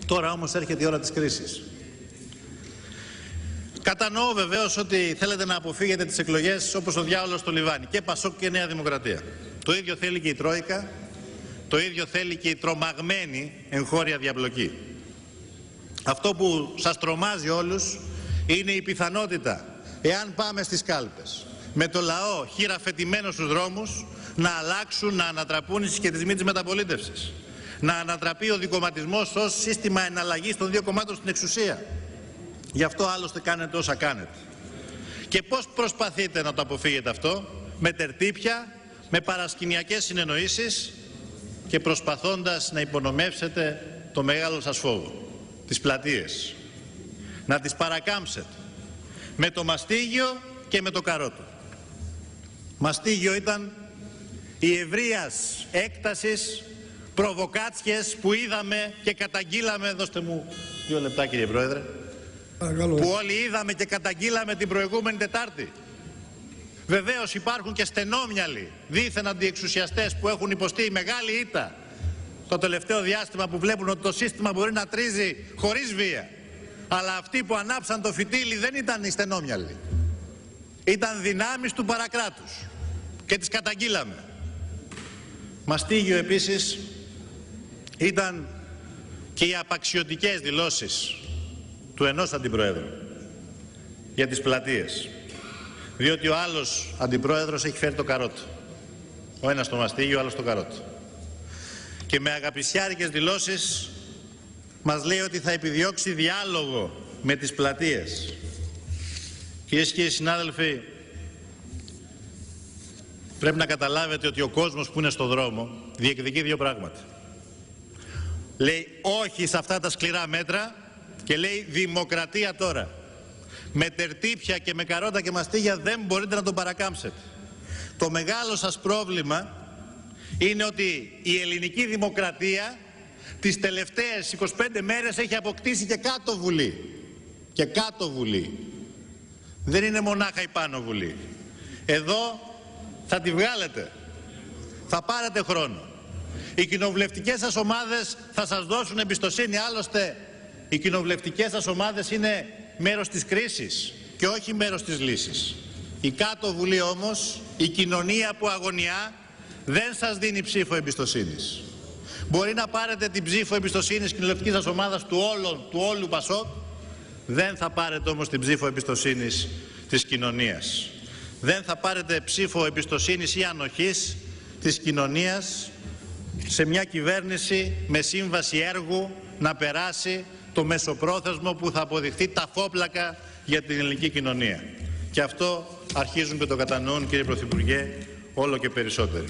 Τώρα όμως έρχεται η ώρα της κρίσης. Κατανοώ βεβαίως ότι θέλετε να αποφύγετε τις εκλογές όπως ο διάολος στο λιβάνι, και Πασόκ και Νέα Δημοκρατία. Το ίδιο θέλει και η Τρόικα, το ίδιο θέλει και η τρομαγμένη εγχώρια διαπλοκή. Αυτό που σας τρομάζει όλους είναι η πιθανότητα, εάν πάμε στις κάλπες, με το λαό χειραφετημένο στους δρόμους, να αλλάξουν, να ανατραπούν οι συσχετισμοί της μεταπολίτευσης. Να ανατραπεί ο δικομματισμός ως σύστημα εναλλαγής των δύο κομμάτων στην εξουσία. Γι' αυτό άλλωστε κάνετε όσα κάνετε. Και πώς προσπαθείτε να το αποφύγετε αυτό? Με τερτύπια, με παρασκηνιακές συνεννοήσεις και προσπαθώντας να υπονομεύσετε το μεγάλο σας φόβο, τις πλατείες. Να τις παρακάμψετε με το μαστίγιο και με το καρότο. Μαστίγιο ήταν οι ευρείας έκτασης προβοκάτσιες που είδαμε και καταγγείλαμε, δώστε μου 2 λεπτά κύριε Πρόεδρε, που όλοι είδαμε και καταγγείλαμε την προηγούμενη Τετάρτη. Βεβαίως υπάρχουν και στενόμυαλοι δίθεν αντιεξουσιαστές που έχουν υποστεί μεγάλη ήττα το τελευταίο διάστημα, που βλέπουν ότι το σύστημα μπορεί να τρίζει χωρίς βία. Αλλά αυτοί που ανάψαν το φυτίλι δεν ήταν οι στενόμυαλοι. Ήταν δυνάμεις του παρακράτους και τις καταγγείλαμε. Μαστίγιο επίσης ήταν και οι απαξιωτικές δηλώσεις του ενός αντιπροέδρου για τις πλατείες. Διότι ο άλλος αντιπρόεδρος έχει φέρει το καρότο. Ο ένας το μαστίγιο, ο άλλος το καρότο. Και με αγαπησιάρικες δηλώσεις μας λέει ότι θα επιδιώξει διάλογο με τις πλατείες. Κυρίες και κύριοι συνάδελφοι, πρέπει να καταλάβετε ότι ο κόσμος που είναι στο δρόμο διεκδικεί 2 πράγματα. Λέει όχι σε αυτά τα σκληρά μέτρα και λέει δημοκρατία τώρα. Με τερτύπια και με καρότα και μαστίγια δεν μπορείτε να τον παρακάμψετε. Το μεγάλο σας πρόβλημα είναι ότι η ελληνική δημοκρατία τις τελευταίες 25 μέρες έχει αποκτήσει και κάτω βουλή. Και κάτω βουλή. Δεν είναι μονάχα η πάνω βουλή. Εδώ θα τη βγάλετε. Θα πάρετε χρόνο. Οι κοινοβουλευτικές σας ομάδες θα σας δώσουν εμπιστοσύνη. Άλλωστε, οι κοινοβουλευτικές σας ομάδες είναι μέρος της κρίσης και όχι μέρος της λύσης. Η κάτω βουλή όμως, η κοινωνία που αγωνιά, δεν σας δίνει ψήφο εμπιστοσύνης. Μπορεί να πάρετε την ψήφο εμπιστοσύνης κοινοβουλευτικής σας ομάδας του όλου Πασόκ, δεν θα πάρετε όμως την ψήφο εμπιστοσύνης της κοινωνίας. Δεν θα πάρετε ψήφο εμπιστοσύνης ή ανοχής της κοινωνίας σε μια κυβέρνηση με σύμβαση έργου να περάσει το μεσοπρόθεσμο που θα αποδειχθεί ταφόπλακα για την ελληνική κοινωνία. Και αυτό αρχίζουν και το κατανοούν, κύριε Πρωθυπουργέ, όλο και περισσότερο.